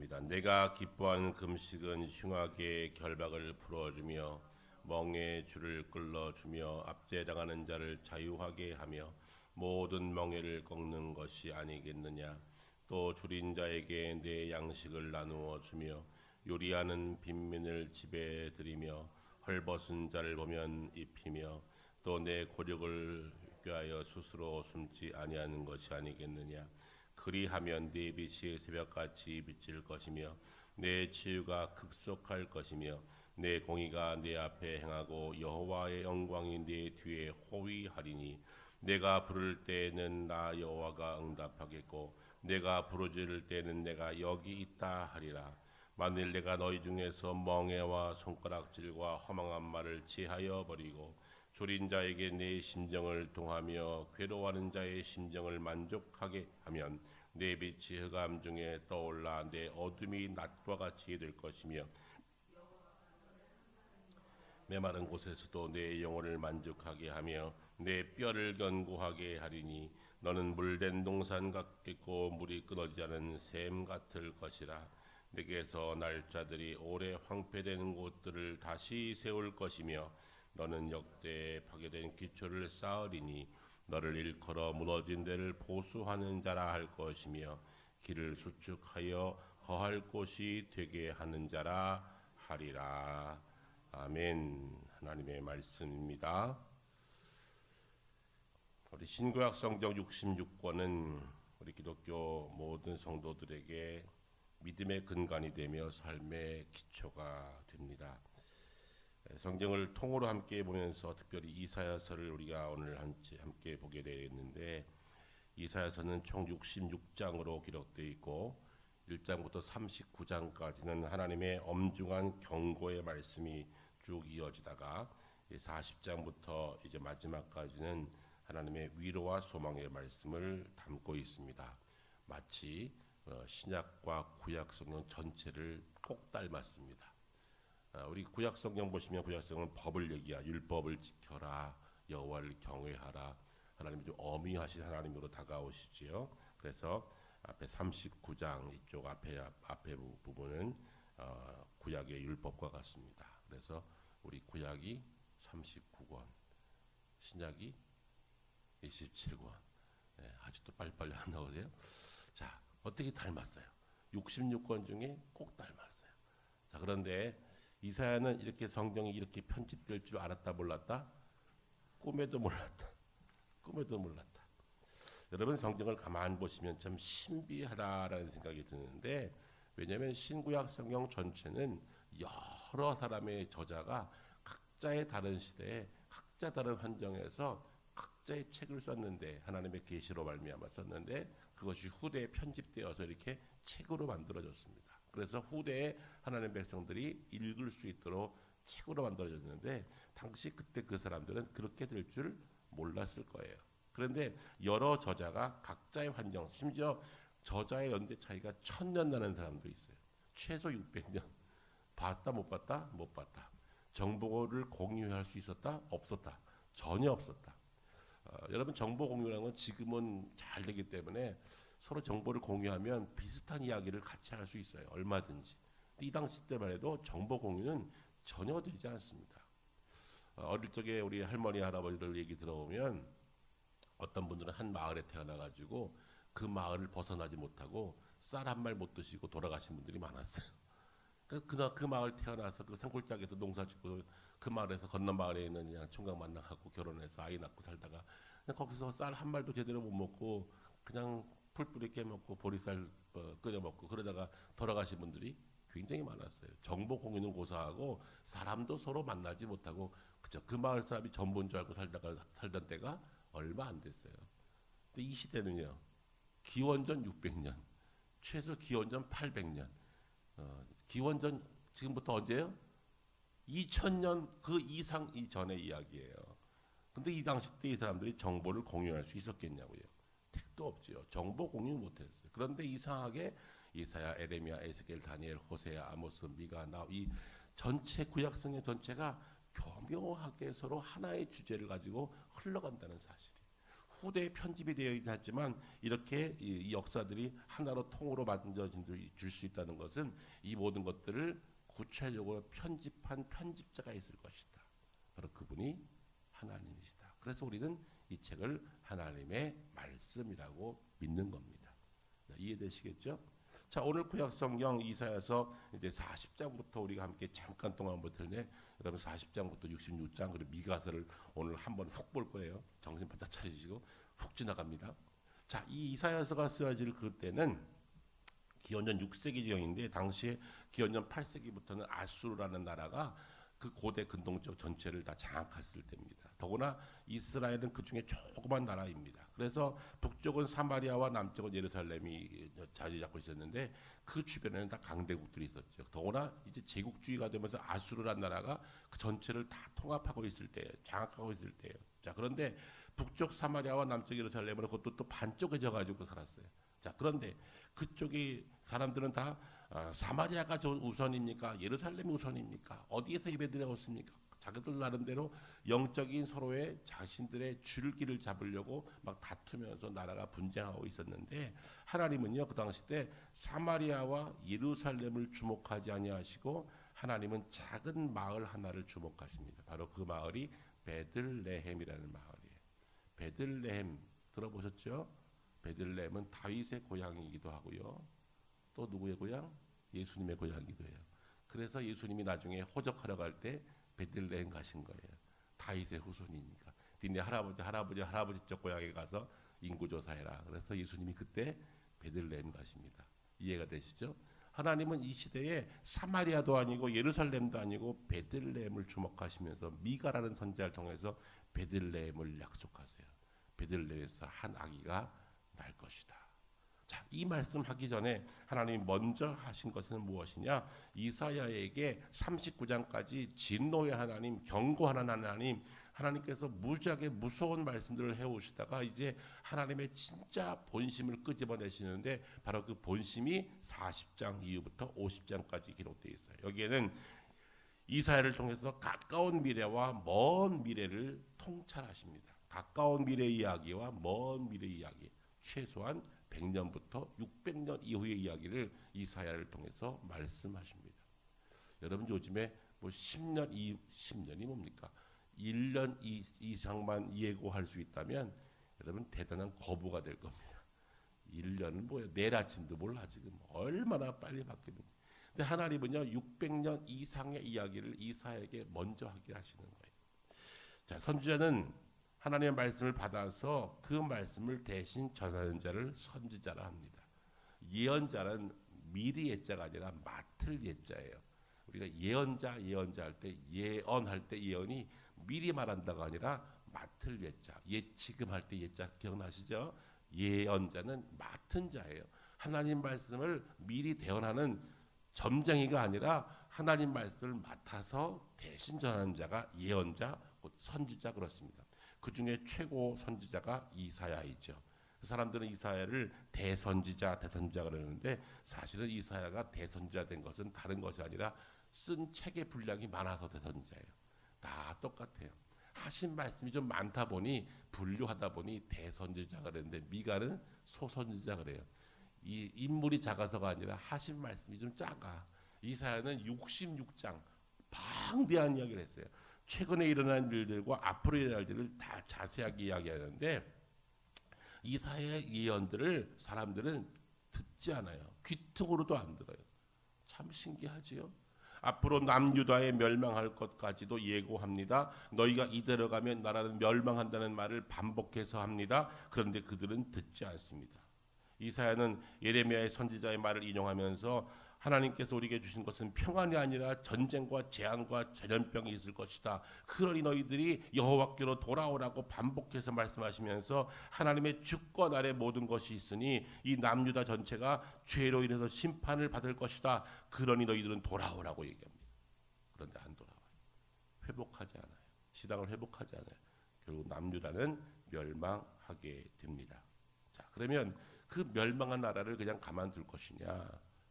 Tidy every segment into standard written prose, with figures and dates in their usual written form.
읽겠습니다. 내가 기뻐하는 금식은 흉악의 결박을 풀어주며 멍에 줄을 끌어주며 압제당하는 자를 자유하게 하며 모든 멍에를 꺾는 것이 아니겠느냐. 또 줄인 자에게 내 양식을 나누어 주며 요리하는 빈민을 집에 들이며 헐벗은 자를 보면 입히며 또 내 고력을 꾀하여 스스로 숨지 아니하는 것이 아니겠느냐. 그리하면 네 빛이 새벽같이 비칠 것이며 내 치유가 급속할 것이며 내 공의가 내 앞에 행하고 여호와의 영광이 네 뒤에 호위하리니 내가 부를 때에는 나 여호와가 응답하겠고 내가 부르짖을 때는 내가 여기 있다 하리라. 만일 내가 너희 중에서 멍에와 손가락질과 허망한 말을 제하여 버리고 졸인 자에게 내 심정을 동하며 괴로워하는 자의 심정을 만족하게 하면 내 빛이 흑암 중에 떠올라 내 어둠이 낮과 같이 될 것이며 메마른 곳에서도 내 영혼을 만족하게 하며 내 뼈를 견고하게 하리니 너는 물된 동산 같겠고 물이 끊어지지 않은 샘 같을 것이라. 내게서 날짜들이 오래 황폐되는 곳들을 다시 세울 것이며 너는 역대 파괴된 기초를 쌓으리니 너를 일컬어 무너진 데를 보수하는 자라 할 것이며 길을 수축하여 거할 곳이 되게 하는 자라 하리라. 아멘. 하나님의 말씀입니다. 우리 신구약 성경 66권은 우리 기독교 모든 성도들에게 믿음의 근간이 되며 삶의 기초가 됩니다. 성경을 통으로 함께 보면서 특별히 이사야서를 우리가 오늘 함께 보게 되었는데, 이사야서는 총 66장으로 기록되어 있고 1장부터 39장까지는 하나님의 엄중한 경고의 말씀이 쭉 이어지다가 40장부터 이제 마지막까지는 하나님의 위로와 소망의 말씀을 담고 있습니다. 마치 신약과 구약 성경 전체를 꼭 닮았습니다. 우리 구약 성경 보시면 구약 성경은 법을 얘기하, 율법을 지켜라, 여호와를 경외하라. 하나님이 좀 어미하신 하나님으로 다가오시지요. 그래서 앞에 39장 이쪽 앞에 부분은 구약의 율법과 같습니다. 그래서 우리 구약이 39권, 신약이 27권. 네, 아직도 빨리빨리 안 나오세요? 자, 어떻게 닮았어요? 66권 중에 꼭 닮았어요. 자, 그런데 이사야는 이렇게 성경이 이렇게 편집될 줄 알았다 몰랐다? 꿈에도 몰랐다. 꿈에도 몰랐다. 여러분, 성경을 가만히 보시면 참 신비하다라는 생각이 드는데, 왜냐하면 신구약 성경 전체는 여러 사람의 저자가 각자의 다른 시대에 각자 다른 환경에서 각자의 책을 썼는데, 하나님의 계시로 말미암아 썼는데, 그것이 후대에 편집되어서 이렇게 책으로 만들어졌습니다. 그래서 후대에 하나님의 백성들이 읽을 수 있도록 책으로 만들어졌는데, 당시 그때 그 사람들은 그렇게 될 줄 몰랐을 거예요. 그런데 여러 저자가 각자의 환경, 심지어 저자의 연대 차이가 1000년 나는 사람도 있어요. 최소 600년. 봤다 못 봤다? 못 봤다. 정보를 공유할 수 있었다? 없었다. 전혀 없었다. 여러분, 정보 공유라는 건 지금은 잘 되기 때문에 서로 정보를 공유하면 비슷한 이야기를 같이 할 수 있어요. 얼마든지. 근데 이 당시 때만 해도 정보 공유는 전혀 되지 않습니다. 어릴 적에 우리 할머니 할아버지들 얘기 들어보면 어떤 분들은 한 마을에 태어나가지고 그 마을을 벗어나지 못하고 쌀 한 말 못 드시고 돌아가신 분들이 많았어요. 그 마을 태어나서 그 산골짜기에서 농사짓고 그 마을에서 건너 마을에 있는 그냥 총각 만나고 결혼해서 아이 낳고 살다가 그냥 거기서 쌀 한 말도 제대로 못 먹고 그냥 풀뿌리 깨먹고 보리쌀 끓여 먹고 그러다가 돌아가신 분들이 굉장히 많았어요. 정보 공유는 고사하고 사람도 서로 만나지 못하고 그저 그 마을 사람이 전부인 줄 알고 살던 때가 얼마 안 됐어요. 근데 이 시대는요, 기원전 600년, 최소 기원전 800년, 기원전 지금부터 언제예요? 2000년 그 이상 이전의 이야기예요. 근데 이 당시 때 이 사람들이 정보를 공유할 수 있었겠냐고요. 택도 없지요. 정보 공유 못했어요. 그런데 이상하게 이사야, 에레미야, 에스겔, 다니엘, 호세야, 아모스, 미가, 이 전체 구약성경 전체가 교묘하게 서로 하나의 주제를 가지고 흘러간다는 사실이. 후대에 편집이 되어 있긴 하지만 이렇게 이 역사들이 하나로 통으로 만들어진 줄 수 있다는 것은 이 모든 것들을 구체적으로 편집한 편집자가 있을 것이다. 바로 그분이 하나님이시다. 그래서 우리는 이 책을 하나님의 말씀이라고 믿는 겁니다. 이해되시겠죠? 자, 오늘 구약 성경 이사야서 이제 40장부터 우리가 함께 잠깐 동안 한번 들네. 여러분 40장부터 66장 그리고 미가서를 오늘 한번 훅 볼 거예요. 정신 바짝 차리시고 훅 지나갑니다. 자, 이 이사야서가 쓰여질 그때는 기원전 6세기 지경인데 당시에 기원전 8세기부터는 아수르라는 나라가 그 고대 근동 지역 전체를 다 장악했을 때입니다. 더구나 이스라엘은 그 중에 조그만 나라입니다. 그래서 북쪽은 사마리아와 남쪽은 예루살렘이 자리 잡고 있었는데 그 주변에는 다 강대국들이 있었죠. 더구나 이제 제국주의가 되면서 아수르라는 나라가 그 전체를 다 통합하고 있을 때, 장악하고 있을 때예요. 자, 그런데 북쪽 사마리아와 남쪽 예루살렘은 그것도 또 반쪽해져 가지고 살았어요. 자, 그런데 그쪽이 사람들은 다 사마리아가 우선입니까? 예루살렘이 우선입니까? 어디에서 예배드려왔습니까? 자기들 나름대로 영적인 서로의 자신들의 줄기를 잡으려고 막 다투면서 나라가 분쟁하고 있었는데 하나님은요 그 당시 때 사마리아와 예루살렘을 주목하지 아니하시고 하나님은 작은 마을 하나를 주목하십니다. 바로 그 마을이 베들레헴이라는 마을이에요. 베들레헴 들어보셨죠? 베들레헴은 다윗의 고향이기도 하고요. 또 누구의 고향? 예수님의 고향이기도 해요. 그래서 예수님이 나중에 호적하러 갈 때 베들레헴 가신 거예요. 다윗의 후손이니까. 니네 할아버지 쪽 고향에 가서 인구조사해라. 그래서 예수님이 그때 베들레헴 가십니다. 이해가 되시죠? 하나님은 이 시대에 사마리아도 아니고 예루살렘도 아니고 베들레헴을 주목하시면서 미가라는 선지자를 통해서 베들레헴을 약속하세요. 베들레헴에서 한 아기가 날 것이다. 자, 이 말씀하기 전에 하나님이 먼저 하신 것은 무엇이냐? 이사야에게 39장까지 진노의 하나님, 경고하는 하나님, 하나님께서 무지하게 무서운 말씀들을 해오시다가 이제 하나님의 진짜 본심을 끄집어내시는데 바로 그 본심이 40장 이후부터 50장까지 기록되어 있어요. 여기에는 이사야를 통해서 가까운 미래와 먼 미래를 통찰하십니다. 가까운 미래 이야기와 먼 미래 이야기, 최소한 100년부터 600년 이후의 이야기를 이사야를 통해서 말씀하십니다. 여러분 요즘에 뭐 10년이 뭡니까? 1년 이상만 예고할 수 있다면 여러분 대단한 거부가 될 겁니다. 1년은 뭐예요? 내일 아침도 몰라 지금 얼마나 빨리 바뀌는지. 근데 하나님은요 600년 이상의 이야기를 이사야에게 먼저 하게 하시는 거예요. 자, 선지자는 하나님의 말씀을 받아서 그 말씀을 대신 전하는 자를 선지자라 합니다. 예언자는 미리 예자가 아니라 맡을 예자예요. 우리가 예언자 할 때 예언할 때 예언이 미리 말한다가 아니라 맡을 예자. 예치금할 때 예자 기억나시죠? 예언자는 맡은 자예요. 하나님 말씀을 미리 대언하는 점쟁이가 아니라 하나님 말씀을 맡아서 대신 전하는 자가 예언자, 곧 선지자 그렇습니다. 그 중에 최고 선지자가 이사야이죠. 그 사람들은 이사야를 대선지자 그러는데 사실은 이사야가 대선지자 된 것은 다른 것이 아니라 쓴 책의 분량이 많아서 대선지자예요. 다 똑같아요. 하신 말씀이 좀 많다 보니 분류하다 보니 대선지자 그랬는데 미가는 소선지자 그래요. 이 인물이 작아서가 아니라 하신 말씀이 좀 작아. 이사야는 66장 방대한 이야기를 했어요. 최근에 일어난 일들과 앞으로 일어날 일을 다 자세하게 이야기하는데 이사야의 예언들을 사람들은 듣지 않아요. 귀퉁으로도 안 들어요. 참 신기하지요. 앞으로 남유다에 멸망할 것까지도 예고합니다. 너희가 이대로 가면 나라는 멸망한다는 말을 반복해서 합니다. 그런데 그들은 듣지 않습니다. 이사야는 예레미야의 선지자의 말을 인용하면서 하나님께서 우리에게 주신 것은 평안이 아니라 전쟁과 재앙과 전염병이 있을 것이다. 그러니 너희들이 여호와께로 돌아오라고 반복해서 말씀하시면서 하나님의 주권 아래 모든 것이 있으니 이 남유다 전체가 죄로 인해서 심판을 받을 것이다. 그러니 너희들은 돌아오라고 얘기합니다. 그런데 안 돌아와요. 회복하지 않아요. 시당을 회복하지 않아요. 결국 남유다는 멸망하게 됩니다. 자, 그러면 그 멸망한 나라를 그냥 가만둘 것이냐?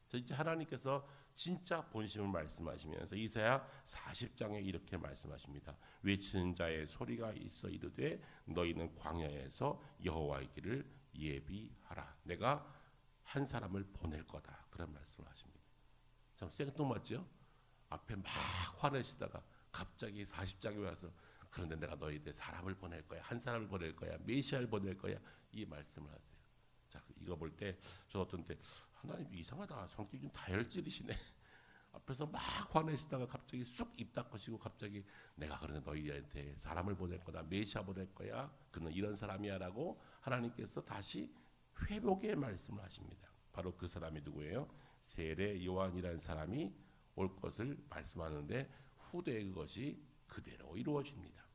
저 이제 하나님께서 진짜 본심을 말씀하시면서 이사야 40장에 이렇게 말씀하십니다. 외치는 자의 소리가 있어 이르되 너희는 광야에서 여호와의 길을 예비하라. 내가 한 사람을 보낼 거다. 그런 말씀을 하십니다. 참 생뚱맞죠? 앞에 막 화내시다가 갑자기 40장에 와서 그런데 내가 너희들 사람을 보낼 거야. 한 사람을 보낼 거야. 메시아를 보낼 거야. 이 말씀을 하세요. 자, 이거 볼 때 저 어떤 때 하나님 이상하다. 성격이 좀 다혈질이시네. 앞에서 막 화내시다가 갑자기 쑥 입 닦으시고 갑자기 내가 그런데 너희한테 사람을 보낼 거다. 메시아 보낼 거야. 그는 이런 사람이야라고 하나님께서 다시 회복의 말씀을 하십니다. 바로 그 사람이 누구예요? 세례 요한이라는 사람이 올 것을 말씀하는데 후대에 그것이 그대로 이루어집니다.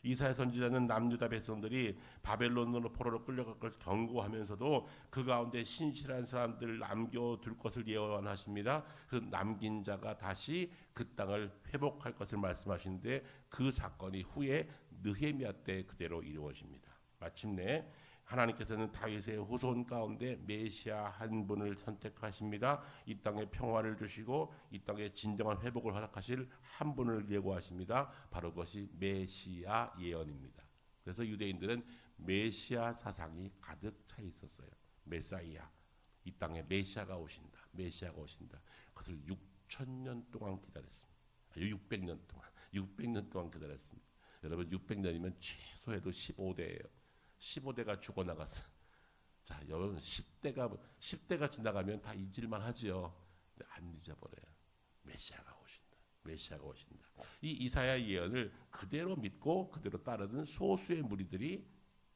이사야 선지자는 남유다 백성들이 바벨론으로 포로로 끌려갈 것을 경고하면서도 그 가운데 신실한 사람들을 남겨둘 것을 예언하십니다. 그 남긴 자가 다시 그 땅을 회복할 것을 말씀하시는데 그 사건이 후에 느헤미야 때 그대로 이루어집니다. 마침내 하나님께서는 다윗의 후손 가운데 메시아 한 분을 선택하십니다. 이 땅에 평화를 주시고 이 땅에 진정한 회복을 허락하실 한 분을 예고하십니다. 바로 그것이 메시아 예언입니다. 그래서 유대인들은 메시아 사상이 가득 차 있었어요. 메사이아, 이 땅에 메시아가 오신다. 메시아가 오신다. 그것을 6,000년 동안 기다렸습니다. 600년 동안 기다렸습니다. 여러분 600년이면 최소해도 15대예요. 15대가 죽어나갔어. 자, 여러분 10대가 지나가면 다 잊을만 하지요. 근데 안 잊어버려요. 메시아가 오신다. 메시아가 오신다. 이 이사야 예언을 그대로 믿고 그대로 따르는 소수의 무리들이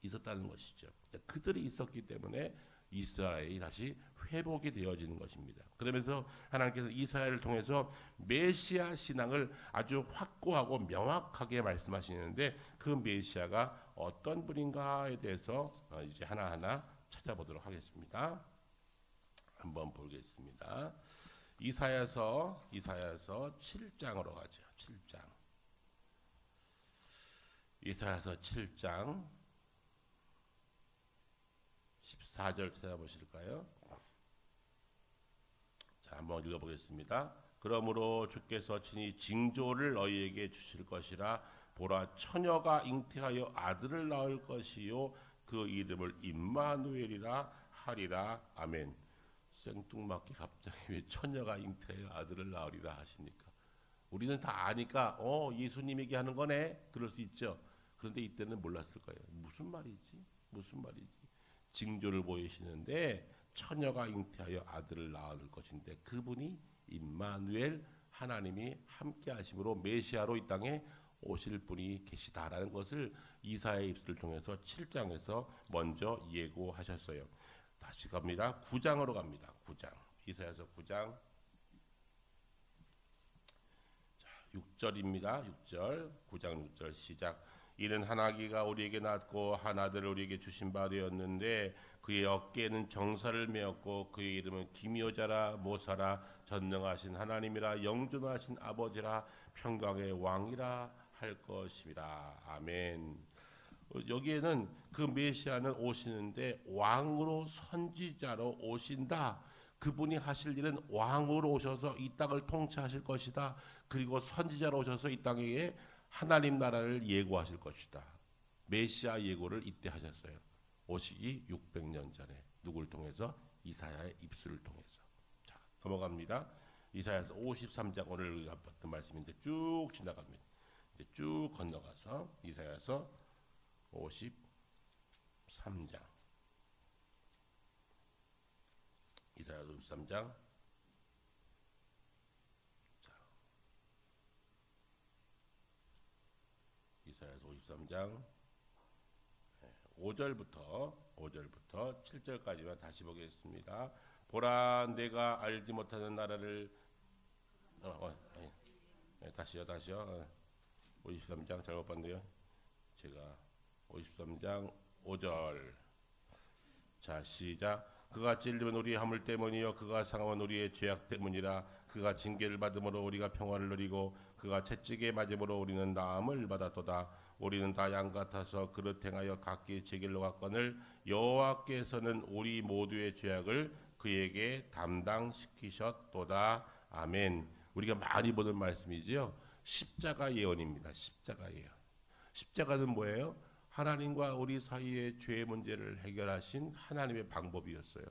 있었다는 것이죠. 그들이 있었기 때문에 이스라엘이 다시 회복이 되어지는 것입니다. 그러면서 하나님께서 이사야를 통해서 메시아 신앙을 아주 확고하고 명확하게 말씀하시는데 그 메시아가 어떤 분인가에 대해서 이제 하나하나 찾아보도록 하겠습니다. 한번 보겠습니다. 이사야서 7장으로 가죠. 7장. 이사야서 7장 14절 찾아보실까요? 자, 한번 읽어보겠습니다. 그러므로 주께서 친히 징조를 너희에게 주실 것이라. 보라, 처녀가 잉태하여 아들을 낳을 것이요 그 이름을 임마누엘이라 하리라. 아멘. 생뚱맞게 갑자기 왜 처녀가 잉태하여 아들을 낳으리라 하십니까? 우리는 다 아니까 예수님에게 하는 거네 그럴 수 있죠. 그런데 이때는 몰랐을 거예요. 무슨 말이지? 무슨 말이지? 징조를 보이시는데 처녀가 잉태하여 아들을 낳을 것인데 그분이 임마누엘, 하나님이 함께 하심으로 메시아로 이 땅에 오실 분이 계시다라는 것을 이사야의 입술을 통해서 7장에서 먼저 예고하셨어요. 다시 갑니다. 9장으로 갑니다. 9장. 이사야서 9장 6절입니다. 6절. 9장 6절 시작. 이는 한 아기가 우리에게 낳고 한 아들을 우리에게 주신 바 되었는데 그의 어깨에는 정사를 메었고 그의 이름은 기묘자라 모사라 전능하신 하나님이라 영존하신 아버지라 평강의 왕이라 할 것이라. 아멘. 여기에는 그 메시아는 오시는데 왕으로 선지자로 오신다. 그분이 하실 일은 왕으로 오셔서 이 땅을 통치하실 것이다. 그리고 선지자로 오셔서 이 땅에 하나님 나라를 예고하실 것이다. 메시아 예고를 이때 하셨어요. 오시기 600년 전에 누구를 통해서? 이사야의 입술을 통해서. 자, 넘어갑니다. 이사야서 53장 오늘 우리가 봤던 말씀인데 쭉 지나갑니다. 이제 쭉 건너가서 이사야서 53장. 이사야서 53장. 이사야서 53장 5절부터 7절까지만 다시 보겠습니다. 보라, 내가 알지 못하는 나라를 다시요. 53장 잘못 봤네요. 제가 53장 5절. 자, 시작. 그가 찔림은 우리의 허물 때문이요 그가 상함은 우리의 죄악 때문이라. 그가 징계를 받음으로 우리가 평화를 누리고 그가 채찍에 맞음으로 우리는 나음을 받았도다. 우리는 다 양 같아서 그릇 행하여 각기 제 길로 갔거늘 여호와께서는 우리 모두의 죄악을 그에게 담당시키셨도다. 아멘. 우리가 많이 보는 말씀이지요. 십자가 예언입니다. 십자가 예언. 십자가는 뭐예요? 하나님과 우리 사이의 죄의 문제를 해결하신 하나님의 방법이었어요.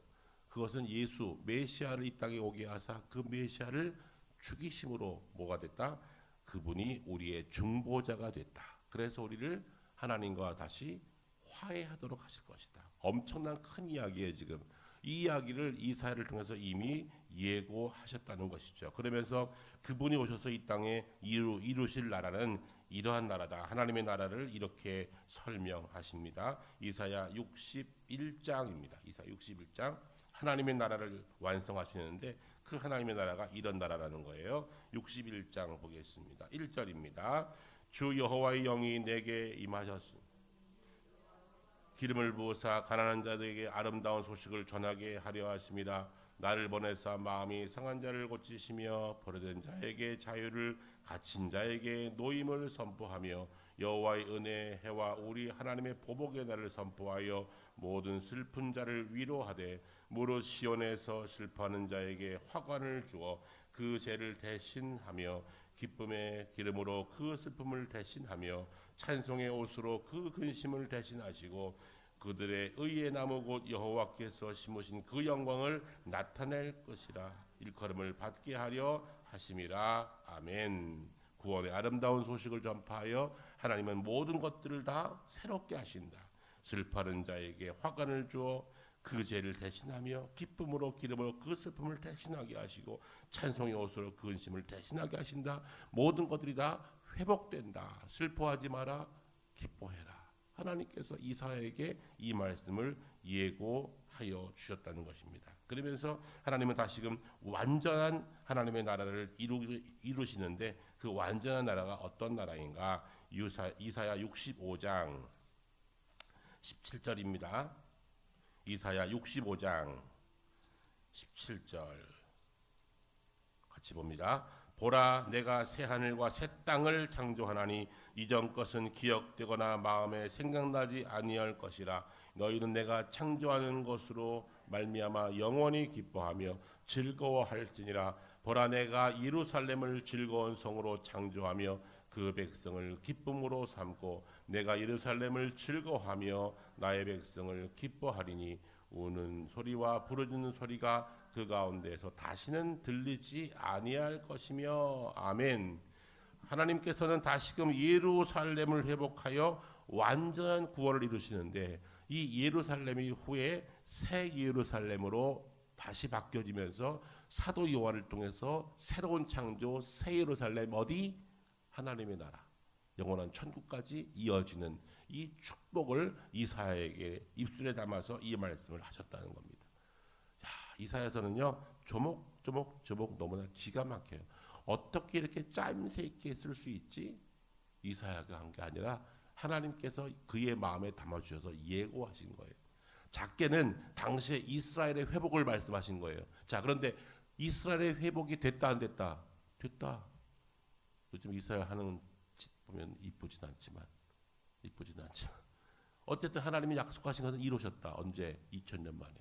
그것은 예수 메시아를 이 땅에 오게 하사 그 메시아를 죽이심으로 뭐가 됐다? 그분이 우리의 중보자가 됐다. 그래서 우리를 하나님과 다시 화해하도록 하실 것이다. 엄청난 큰 이야기예요. 지금 이 이야기를 이사야를 통해서 이미 예고하셨다는 것이죠. 그러면서 그분이 오셔서 이 땅에 이루실 나라는 이러한 나라다. 하나님의 나라를 이렇게 설명하십니다. 이사야 61장입니다. 이사야 61장 하나님의 나라를 완성하시는데 그 하나님의 나라가 이런 나라라는 거예요. 61장 보겠습니다. 1절입니다. 주 여호와의 영이 내게 임하셨으니 기름을 부으사 가난한 자들에게 아름다운 소식을 전하게 하려 하십니다. 나를 보내사 마음이 상한 자를 고치시며 버려진 자에게 자유를 갇힌 자에게 노임을 선포하며 여호와의 은혜 해와 우리 하나님의 보복의 날을 선포하여 모든 슬픈 자를 위로하되 무릇 시온에서 슬퍼하는 자에게 화관을 주어 그 죄를 대신하며 기쁨의 기름으로 그 슬픔을 대신하며 찬송의 옷으로 그 근심을 대신하시고 그들의 의의 나무 곧 여호와께서 심으신 그 영광을 나타낼 것이라 일컬음을 받게 하려 하심이라. 아멘. 구원의 아름다운 소식을 전파하여 하나님은 모든 것들을 다 새롭게 하신다. 슬퍼하는 자에게 화관을 주어 그 죄를 대신하며 기쁨으로 기름으로 그 슬픔을 대신하게 하시고 찬송의 옷으로 그 근심을 대신하게 하신다. 모든 것들이 다 회복된다. 슬퍼하지 마라. 기뻐해라. 하나님께서 이사야에게 이 말씀을 예고하여 주셨다는 것입니다. 그러면서 하나님은 다시금 완전한 하나님의 나라를 이루시는데 그 완전한 나라가 어떤 나라인가? 이사야 65장 17절입니다. 이사야 65장 17절 같이 봅니다. 보라 내가 새 하늘과 새 땅을 창조하나니 이전 것은 기억되거나 마음에 생각나지 아니할 것이라. 너희는 내가 창조하는 것으로 말미암아 영원히 기뻐하며 즐거워할지니라. 보라 내가 예루살렘을 즐거운 성으로 창조하며 그 백성을 기쁨으로 삼고 내가 예루살렘을 즐거워하며 나의 백성을 기뻐하리니 우는 소리와 부르짖는 소리가 그 가운데에서 다시는 들리지 아니할 것이며. 아멘. 하나님께서는 다시금 예루살렘을 회복하여 완전한 구원을 이루시는데 이 예루살렘이 후에 새 예루살렘으로 다시 바뀌어지면서 사도 요한을 통해서 새로운 창조 새 예루살렘 어디? 하나님의 나라 영원한 천국까지 이어지는 이 축복을 이사야에게 입술에 담아서 이 말씀을 하셨다는 겁니다. 이사야서는요 조목조목 너무나 기가 막혀요. 어떻게 이렇게 짜임새 있게 쓸 수 있지? 이사야가 한 게 아니라 하나님께서 그의 마음에 담아주셔서 예고하신 거예요. 작게는 당시에 이스라엘의 회복을 말씀하신 거예요. 자, 그런데 이스라엘의 회복이 됐다 안 됐다? 됐다. 요즘 이스라엘 하는 짓 보면 이쁘진 않지만 어쨌든 하나님이 약속하신 것은 이루셨다. 언제? 2000년 만에.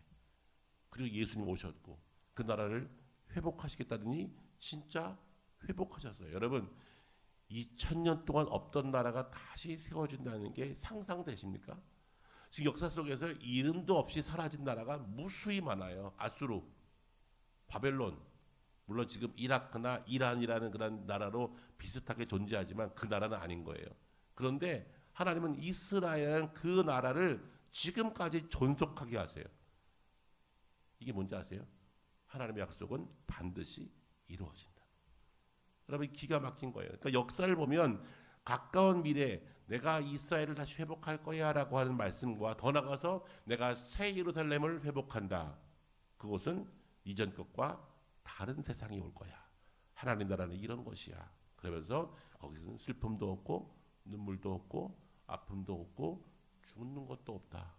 그리고 예수님 오셨고 그 나라를 회복하시겠다더니 진짜 회복하셨어요. 여러분 2000년 동안 없던 나라가 다시 세워진다는 게 상상되십니까? 지금 역사 속에서 이름도 없이 사라진 나라가 무수히 많아요. 아수르, 바벨론, 물론 지금 이라크나 이란이라는 그런 나라로 비슷하게 존재하지만 그 나라는 아닌 거예요. 그런데 하나님은 이스라엘이라는 그 나라를 지금까지 존속하게 하세요. 이게 뭔지 아세요? 하나님의 약속은 반드시 이루어진다. 여러분 기가 막힌 거예요. 그러니까 역사를 보면 가까운 미래 내가 이스라엘을 다시 회복할 거야 라고 하는 말씀과 더 나가서 내가 새 예루살렘을 회복한다. 그것은 이전 것과 다른 세상이 올 거야. 하나님 나라는 이런 것이야. 그러면서 거기서는 슬픔도 없고 눈물도 없고 아픔도 없고 죽는 것도 없다.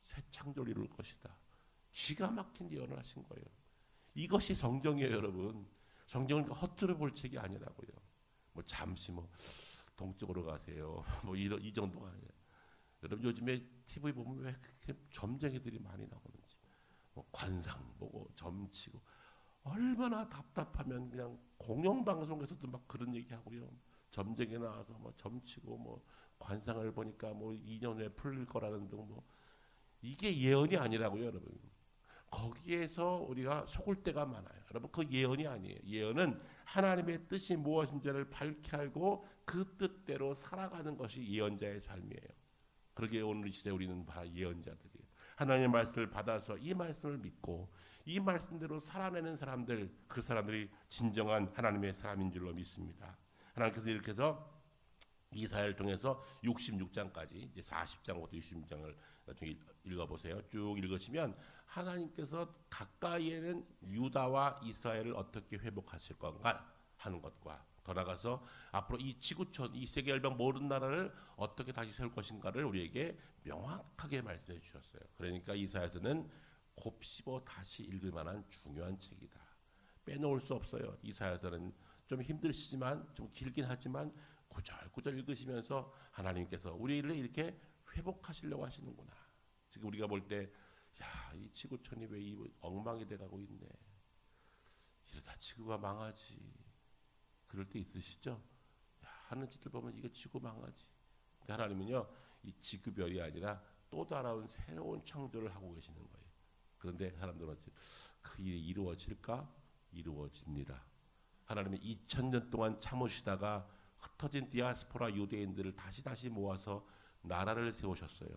새 창조를 이룰 것이다. 기가 막힌 예언을 하신 거예요. 이것이 성경이에요, 여러분. 성경은 허투루 볼 책이 아니라고요. 뭐 잠시 동쪽으로 가세요. 이 정도가 아니에요. 여러분 요즘에 TV 보면 왜 그렇게 점쟁이들이 많이 나오는지. 뭐 관상 보고 점치고 얼마나 답답하면 그냥 공영방송에서도 막 그런 얘기하고요. 점쟁이 나와서 뭐 점치고 뭐 관상을 보니까 뭐 2년 후에 풀릴 거라는 등 뭐 이게 예언이 아니라고요, 여러분. 거기에서 우리가 속을 때가 많아요. 여러분 그 예언이 아니에요. 예언은 하나님의 뜻이 무엇인지를 밝게 알고 그 뜻대로 살아가는 것이 예언자의 삶이에요. 그러기에 오늘 이 시대 우리는 다 예언자들이에요. 하나님의 말씀을 받아서 이 말씀을 믿고 이 말씀대로 살아내는 사람들, 그 사람들이 진정한 하나님의 사람인 줄로 믿습니다. 하나님께서 이렇게 해서 이사야를 통해서 66장까지 이제 40장부터 66장을 나중에 읽어보세요. 쭉 읽으시면 하나님께서 가까이에는 유다와 이스라엘을 어떻게 회복하실 건가 하는 것과 더 나아가서 앞으로 이 지구촌, 이 세계 열방 모든 나라를 어떻게 다시 세울 것인가를 우리에게 명확하게 말씀해 주셨어요. 그러니까 이사야서는 곱씹어 다시 읽을 만한 중요한 책이다. 빼놓을 수 없어요. 이사야서는 좀 힘드시지만 좀 길긴 하지만 구절구절 읽으시면서 하나님께서 우리를 이렇게 회복하시려고 하시는구나. 지금 우리가 볼 때 야, 이 지구촌이 왜 이 엉망이 돼가고 있네. 이러다 지구가 망하지. 그럴 때 있으시죠? 야, 하는 짓들 보면 이거 지구 망하지. 하나님은요, 이 지구별이 아니라 또 다른 새로운 창조를 하고 계시는 거예요. 그런데 사람들은 그 일이 이루어질까? 이루어집니다. 하나님이 2000년 동안 참으시다가 흩어진 디아스포라 유대인들을 다시 모아서 나라를 세우셨어요.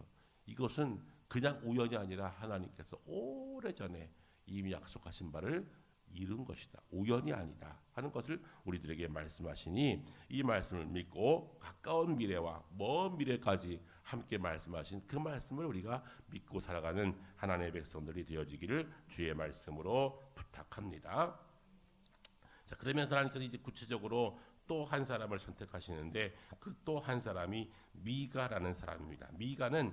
이것은 그냥 우연이 아니라 하나님께서 오래전에 이미 약속하신 바를 이룬 것이다. 우연이 아니다 하는 것을 우리들에게 말씀하시니 이 말씀을 믿고 가까운 미래와 먼 미래까지 함께 말씀하신 그 말씀을 우리가 믿고 살아가는 하나님의 백성들이 되어지기를 주의 말씀으로 부탁합니다. 자, 그러면서 하나님께서 이제 구체적으로 또 한 사람을 선택하시는데 그 또 한 사람이 미가라는 사람입니다. 미가는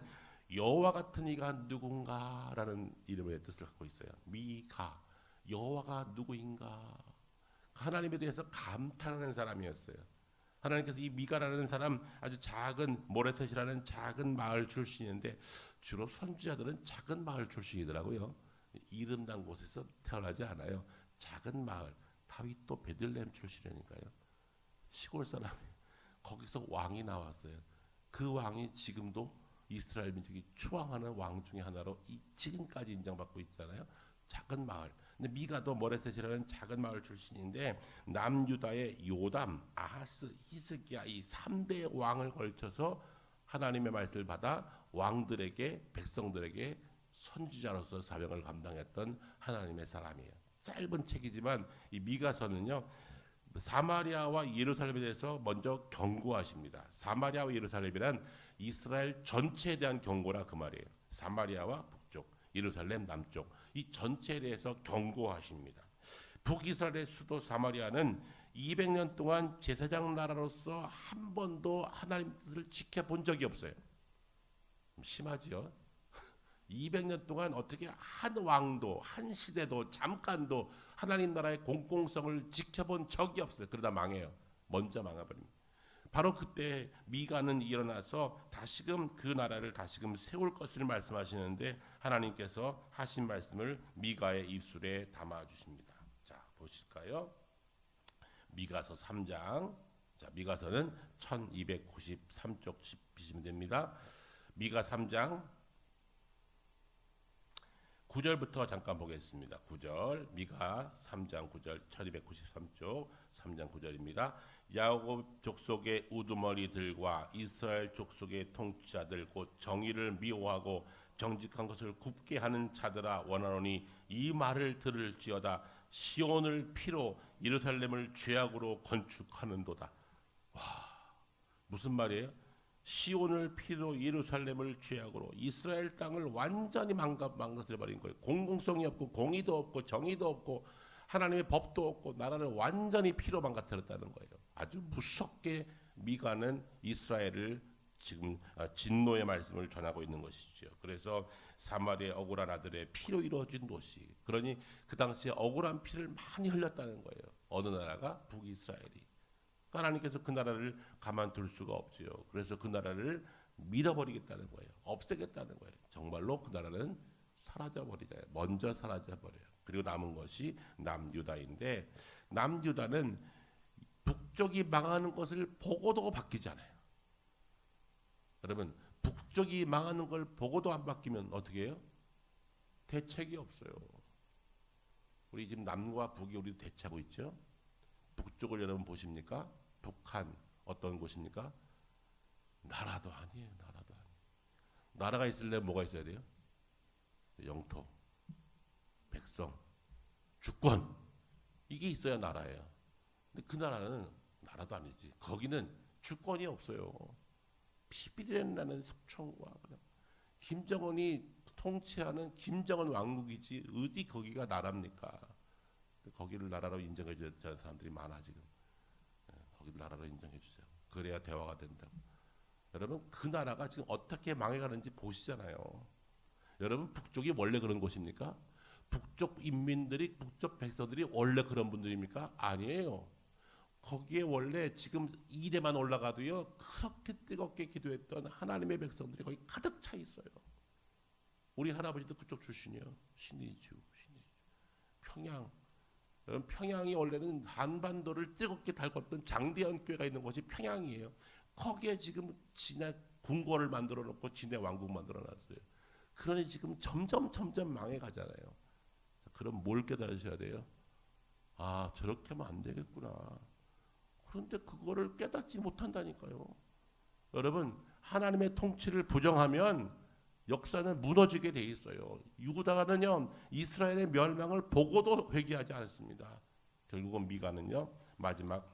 여호와 같은 이가 누군가라는 이름의 뜻을 갖고 있어요. 미가, 여호와가 누구인가? 하나님에 대해서 감탄하는 사람이었어요. 하나님께서 이 미가라는 사람 아주 작은 모레셋이라는 작은 마을 출신인데 주로 선지자들은 작은 마을 출신이더라고요. 이름 난 곳에서 태어나지 않아요. 작은 마을. 다윗도 베들레헴 출신이니까요. 시골 사람이 거기서 왕이 나왔어요. 그 왕이 지금도 이스라엘 민족이 추앙하는 왕 중에 하나로 지금까지 인정받고 있잖아요. 작은 마을. 근데 미가도 모레셋이라는 작은 마을 출신인데 남유다의 요담, 아하스, 히스기야 이 3대 왕을 걸쳐서 하나님의 말씀을 받아 왕들에게 백성들에게 선지자로서 사명을 감당했던 하나님의 사람이에요. 짧은 책이지만 이 미가서는요. 사마리아와 예루살렘에 대해서 먼저 경고하십니다. 사마리아와 예루살렘이란 이스라엘 전체에 대한 경고라 그 말이에요. 사마리아와 북쪽, 예루살렘 남쪽 이 전체에 대해서 경고하십니다. 북이스라엘의 수도 사마리아는 200년 동안 제사장 나라로서 한 번도 하나님 뜻을 지켜본 적이 없어요. 심하지요? 200년 동안 어떻게 한 왕도 한 시대도 잠깐도 하나님 나라의 공공성을 지켜본 적이 없어요. 그러다 망해요. 먼저 망해버립니다. 바로 그때 미가는 일어나서 다시금 그 나라를 다시금 세울 것을 말씀하시는데 하나님께서 하신 말씀을 미가의 입술에 담아주십니다. 자, 보실까요? 미가서 3장. 자, 미가서는 1293쪽 비시면 됩니다. 미가 3장 9절부터 잠깐 보겠습니다. 9절 미가 3장 9절 1293쪽 3장 9절입니다. 야곱 족속의 우두머리들과 이스라엘 족속의 통치자들 곧 정의를 미워하고 정직한 것을 굽게 하는 자들아 원하노니 이 말을 들을지어다. 시온을 피로 예루살렘을 죄악으로 건축하는도다. 와, 무슨 말이에요? 시온을 피로 예루살렘을 죄악으로 이스라엘 땅을 완전히 망가뜨려버린 거예요. 공공성이 없고 공의도 없고 정의도 없고 하나님의 법도 없고 나라를 완전히 피로 망가뜨렸다는 거예요. 아주 무섭게 미가는 이스라엘을 지금 진노의 말씀을 전하고 있는 것이죠. 그래서 사마리아의 억울한 아들의 피로 이루어진 도시. 그러니 그 당시에 억울한 피를 많이 흘렸다는 거예요. 어느 나라가? 북이스라엘이. 하나님께서 그 나라를 가만둘 수가 없지요. 그래서 그 나라를 밀어버리겠다는 거예요. 없애겠다는 거예요. 정말로 그 나라는 사라져 버리잖아요. 먼저 사라져 버려요. 그리고 남은 것이 남유다인데 남유다는 북쪽이 망하는 것을 보고도 바뀌지 않아요. 여러분 북쪽이 망하는 걸 보고도 안 바뀌면 어떻게 해요? 대책이 없어요. 우리 지금 남과 북이 우리 대치하고 있죠. 북쪽을 여러분 보십니까? 북한 어떤 곳입니까? 나라도 아니에요. 나라도 아니에요. 나라가 있으려면 뭐가 있어야 돼요? 영토, 백성, 주권 이게 있어야 나라예요. 근데 그 나라는 나라도 아니지. 거기는 주권이 없어요. 피비린내는 속청과 김정은이 통치하는 김정은 왕국이지 어디 거기가 나라입니까? 거기를 나라로 인정해 주는 사람들이 많아 지금. 거기를 나라로 인정해 주세요. 그래야 대화가 된다고. 여러분 그 나라가 지금 어떻게 망해가는지 보시잖아요. 여러분 북쪽이 원래 그런 곳입니까? 북쪽 인민들이 북쪽 백성들이 원래 그런 분들입니까? 아니에요. 거기에 원래 지금 이래만 올라가도요 그렇게 뜨겁게 기도했던 하나님의 백성들이 거기 가득 차 있어요. 우리 할아버지도 그쪽 출신이에요. 신의주. 평양. 평양이 원래는 한반도를 뜨겁게 달궜던 장대현 교회가 있는 곳이 평양이에요. 거기에 지금 진해 궁궐을 만들어 놓고 진해 왕국 만들어 놨어요. 그러니 지금 점점 망해 가잖아요. 그럼 뭘 깨달으셔야 돼요? 아, 저렇게 하면 안 되겠구나. 그런데 그거를 깨닫지 못한다니까요. 여러분, 하나님의 통치를 부정하면 역사는 무너지게 돼 있어요. 유다는요 이스라엘의 멸망을 보고도 회개하지 않았습니다. 결국은 미가는요 마지막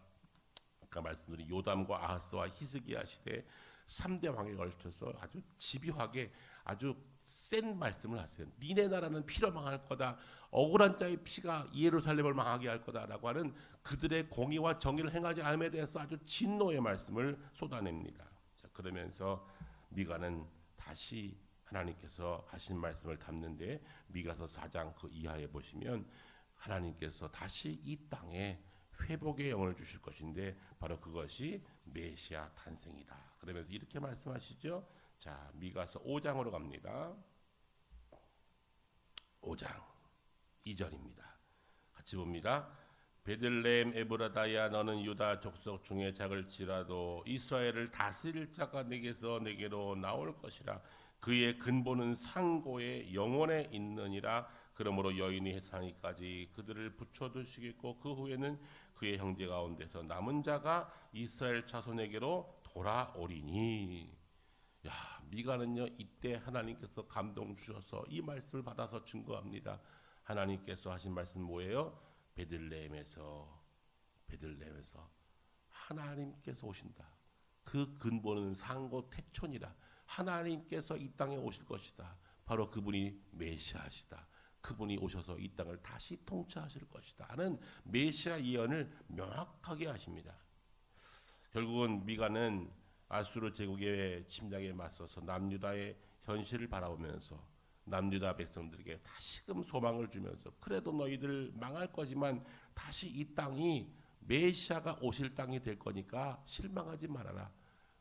아까 말씀드린 요담과 아하스와 히스기야 시대 3대 왕에 걸쳐서 아주 집요하게 아주 센 말씀을 하세요. 니네 나라는 피로 망할 거다. 억울한 자의 피가 예루살렘을 망하게 할 거다라고 하는 그들의 공의와 정의를 행하지 않음에 대해서 아주 진노의 말씀을 쏟아냅니다. 자, 그러면서 미가는 다시 하나님께서 하신 말씀을 담는데 미가서 4장 그 이하에 보시면 하나님께서 다시 이 땅에 회복의 영을 주실 것인데 바로 그것이 메시아 탄생이다. 그러면서 이렇게 말씀하시죠. 자, 미가서 5장으로 갑니다. 5장 2절입니다. 같이 봅니다. 베들레헴 에브라다야 너는 유다 족속 중에 작을지라도 이스라엘을 다스릴 자가 내게로 나올 것이라. 그의 근본은 상고의 영원에 있느니라. 그러므로 여인이 해산이까지 그들을 붙여두시겠고 그 후에는 그의 형제 가운데서 남은 자가 이스라엘 자손에게로 돌아오리니. 야, 미가는요 이때 하나님께서 감동 주셔서 이 말씀을 받아서 증거합니다. 하나님께서 하신 말씀 뭐예요? 베들레헴에서 하나님께서 오신다. 그 근본은 상고 태촌이다. 하나님께서 이 땅에 오실 것이다. 바로 그분이 메시아시다. 그분이 오셔서 이 땅을 다시 통치하실 것이다 하는 메시아 예언을 명확하게 하십니다. 결국은 미가는 아수르 제국의 침략에 맞서서 남유다의 현실을 바라보면서 남유다 백성들에게 다시금 소망을 주면서 그래도 너희들 망할 거지만 다시 이 땅이 메시아가 오실 땅이 될 거니까 실망하지 말아라.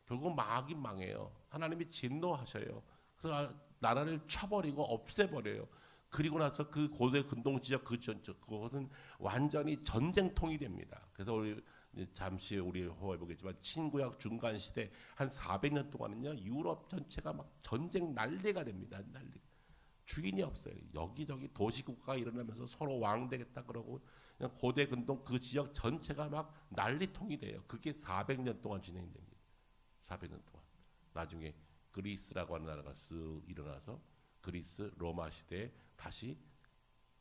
결국 망하긴 망해요. 하나님이 진노하셔요. 그래서 나라를 쳐버리고 없애버려요. 그리고 나서 그 고대 근동 지역 그것은 완전히 전쟁통이 됩니다. 그래서 우리 잠시 우리 호흡해 보겠지만 친구약 중간 시대 한 400년 동안은요 유럽 전체가 막 전쟁 난리가 됩니다. 난리. 주인이 없어요. 여기저기 도시국가가 일어나면서 서로 왕되겠다 그러고 그냥 고대 근동 그 지역 전체가 막 난리통이 돼요. 그게 400년 동안 진행됩니다. 400년 동안. 나중에 그리스라고 하는 나라가 쓱 일어나서 그리스 로마 시대에 다시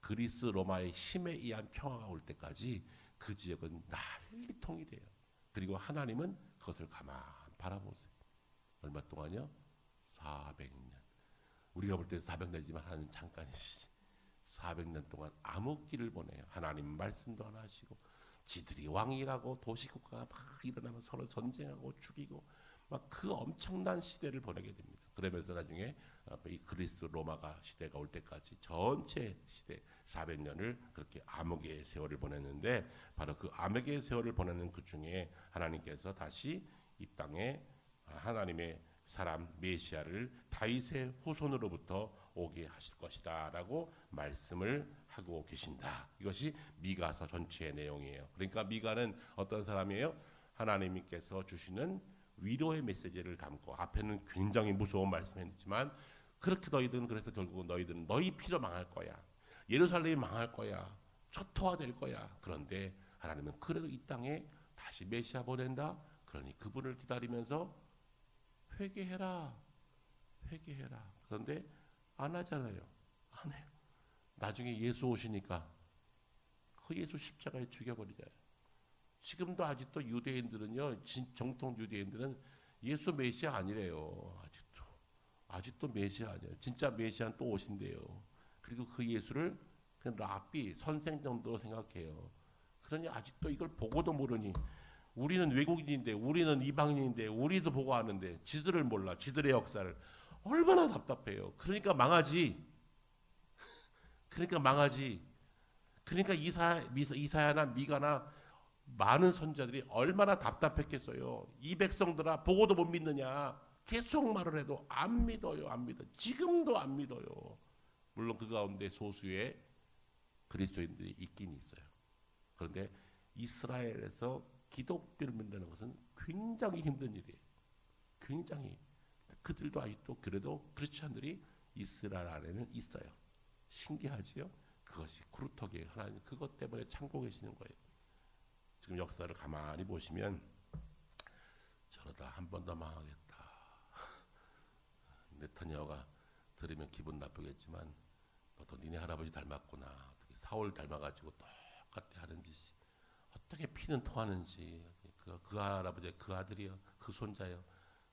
그리스 로마의 힘에 의한 평화가 올 때까지 그 지역은 난리통이 돼요. 그리고 하나님은 그것을 가만 바라보세요. 얼마 동안요? 400년. 우리가 볼 때 400년이지만 하나님 잠깐이시. 400년 동안 암흑기를 보내요. 하나님 말씀도 안 하시고 지들이 왕이라고 도시국가가 막 일어나면 서로 전쟁하고 죽이고 막 그 엄청난 시대를 보내게 됩니다. 그러면서 나중에 이 그리스 로마가 시대가 올 때까지 전체 시대 400년을 그렇게 암흑의 세월을 보냈는데 바로 그 암흑의 세월을 보내는 그 중에 하나님께서 다시 이 땅에 하나님의 사람 메시아를 다윗의 후손으로부터 오게 하실 것이다 라고 말씀을 하고 계신다. 이것이 미가서 전체의 내용이에요. 그러니까 미가는 어떤 사람이에요? 하나님께서 주시는 위로의 메시지를 담고, 앞에는 굉장히 무서운 말씀했지만 그렇게 너희들은, 그래서 결국은 너희들은 너희 피로 망할 거야. 예루살렘이 망할 거야. 초토화될 거야. 그런데 하나님은 그래도 이 땅에 다시 메시아 보낸다. 그러니 그분을 기다리면서 회개해라. 회개해라. 그런데 안 하잖아요. 안 해요. 나중에 예수 오시니까 그 예수 십자가에 죽여버리잖아요. 지금도 아직도 유대인들은요, 정통 유대인들은 예수 메시아 아니래요. 아직도 메시아 아니에요. 진짜 메시아는 또 오신대요. 그리고 그 예수를 그냥 랍비, 선생 정도로 생각해요. 그러니 아직도 이걸 보고도 모르니, 우리는 외국인인데, 우리는 이방인인데, 우리도 보고 아는데 지들을 몰라. 지들의 역사를. 얼마나 답답해요. 그러니까 망하지. 그러니까 망하지. 그러니까 이사야나 미가나 많은 선자들이 얼마나 답답했겠어요. 이 백성들아, 보고도 못 믿느냐. 계속 말을 해도 안 믿어요. 안 믿어. 지금도 안 믿어요. 물론 그 가운데 소수의 그리스도인들이 있긴 있어요. 그런데 이스라엘에서 기독교를 믿는 것은 굉장히 힘든 일이에요. 굉장히. 그들도 아직도 그래도 크리스천들이 이스라엘 안에는 있어요. 신기하지요? 그것이 구루터기에 하나님 그것 때문에 참고 계시는 거예요. 지금 역사를 가만히 보시면 저러다 한 번 더 망하겠다. 네타냐후가 들으면 기분 나쁘겠지만 너도 니네 할아버지 닮았구나. 어떻게 사울 닮아가지고 똑같이 하는 짓이 어떻게 피는 통하는지. 그 할아버지 그 아들이요, 그 손자요.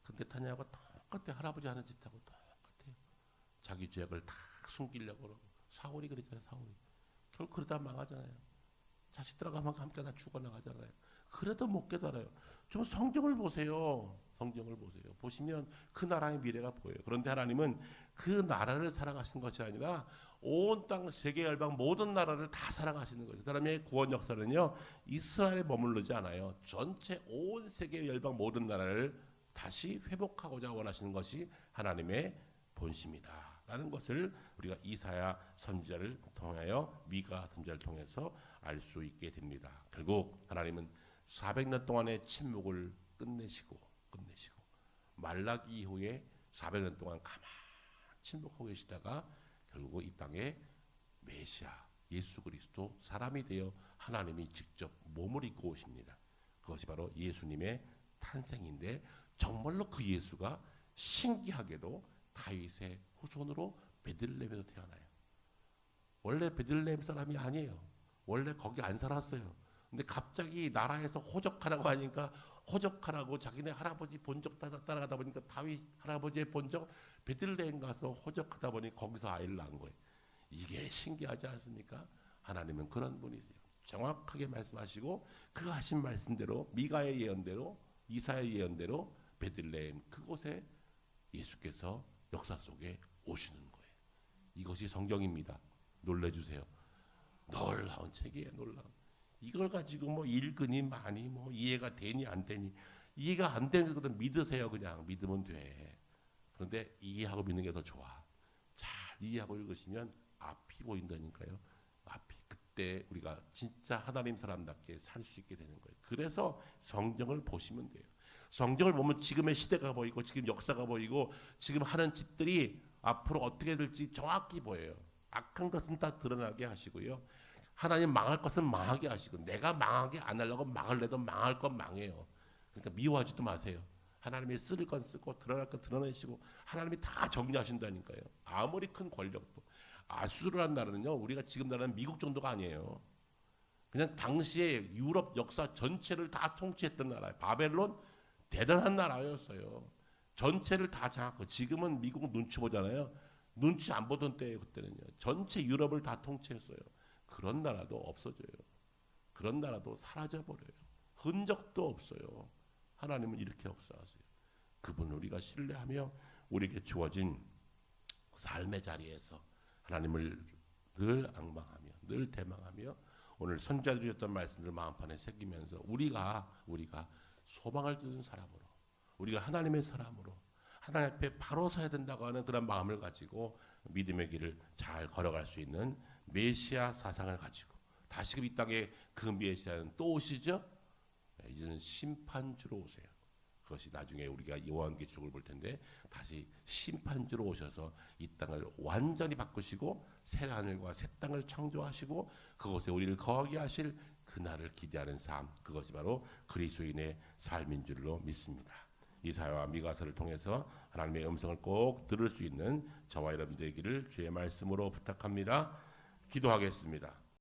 근데 네타냐후가 똑같이 할아버지 하는 짓하고 똑같아요. 자기 죄악을 다 숨기려고 그러고. 사울이 그랬잖아요. 사울이 결국 그러다 망하잖아요. 자식들하고 함께 다 죽어나가잖아요. 그래도 못 깨달아요. 좀 성경을 보세요. 성경을 보세요. 보시면 그 나라의 미래가 보여요. 그런데 하나님은 그 나라를 사랑하신 것이 아니라 온 땅 세계 열방 모든 나라를 다 사랑하시는 거죠. 그 다음에 구원 역사는요, 이스라엘에 머무르지 않아요. 전체 온 세계 열방 모든 나라를 다시 회복하고자 원하시는 것이 하나님의 본심이다 라는 것을 우리가 이사야 선지자를 통하여, 미가 선지자를 통해서 알 수 있게 됩니다. 결국 하나님은 400년 동안의 침묵을 끝내시고 말라기 이후에 400년 동안 가만히 침묵하고 계시다가 결국 이 땅에 메시아 예수 그리스도 사람이 되어 하나님이 직접 몸을 입고 오십니다. 그것이 바로 예수님의 탄생인데, 정말로 그 예수가 신기하게도 다윗의 후손으로 베들레헴에서 태어나요. 원래 베들레헴 사람이 아니에요. 원래 거기 안 살았어요. 근데 갑자기 나라에서 호적하라고 하니까 호적하라고 자기네 할아버지 본적 따라가다 보니까 다윗 할아버지의 본적 베들레헴 가서 호적하다 보니 거기서 아이를 낳은 거예요. 이게 신기하지 않습니까? 하나님은 그런 분이세요. 정확하게 말씀하시고 그 하신 말씀대로, 미가의 예언대로, 이사야의 예언대로 베들레헴 그곳에 예수께서 역사 속에 오시는 거예요. 이것이 성경입니다. 놀래주세요. 놀라운 책이에요. 놀라운. 이걸 가지고 뭐 읽으니 많이 뭐 이해가 되니 안 되니, 이해가 안 되는 것도 믿으세요. 그냥 믿으면 돼. 그런데 이해하고 믿는 게 더 좋아. 잘 이해하고 읽으시면 앞이 보인다니까요. 앞이. 그때 우리가 진짜 하나님 사람답게 살 수 있게 되는 거예요. 그래서 성경을 보시면 돼요. 성경을 보면 지금의 시대가 보이고 지금 역사가 보이고 지금 하는 짓들이 앞으로 어떻게 될지 정확히 보여요. 악한 것은 다 드러나게 하시고요. 하나님 망할 것은 망하게 하시고, 내가 망하게 안 하려고 망할래도 망할 건 망해요. 그러니까 미워하지도 마세요. 하나님이 쓸 건 쓰고 드러날 건 드러내시고 하나님이 다 정리하신다니까요. 아무리 큰 권력도. 아수르란 나라는요, 우리가 지금 나라는 미국 정도가 아니에요. 그냥 당시에 유럽 역사 전체를 다 통치했던 나라예요. 바벨론 대단한 나라였어요. 전체를 다 장악하고. 지금은 미국 눈치 보잖아요. 눈치 안 보던 때예요. 그때는요. 전체 유럽을 다 통치했어요. 그런 나라도 없어져요. 그런 나라도 사라져버려요. 흔적도 없어요. 하나님은 이렇게 역사하세요. 그분을 우리가 신뢰하며 우리에게 주어진 삶의 자리에서 하나님을 늘 앙망하며 늘 대망하며 오늘 선지자들이 했던 말씀들 마음판에 새기면서 우리가 소망을 두는 사람으로, 우리가 하나님의 사람으로 하나님 앞에 바로 서야 된다고 하는 그런 마음을 가지고 믿음의 길을 잘 걸어갈 수 있는 메시아 사상을 가지고 다시금 이 땅에 그 메시아는 또 오시죠. 이제는 심판주로 오세요. 그것이 나중에 우리가 요한계시록을 볼 텐데 다시 심판주로 오셔서 이 땅을 완전히 바꾸시고 새 하늘과 새 땅을 창조하시고 그곳에 우리를 거하게 하실 그날을 기대하는 삶, 그것이 바로 그리스도인의 삶인 줄로 믿습니다. 이사야와 미가서를 통해서 하나님의 음성을 꼭 들을 수 있는 저와 여러분 되기를 주의 말씀으로 부탁합니다. 기도하겠습니다.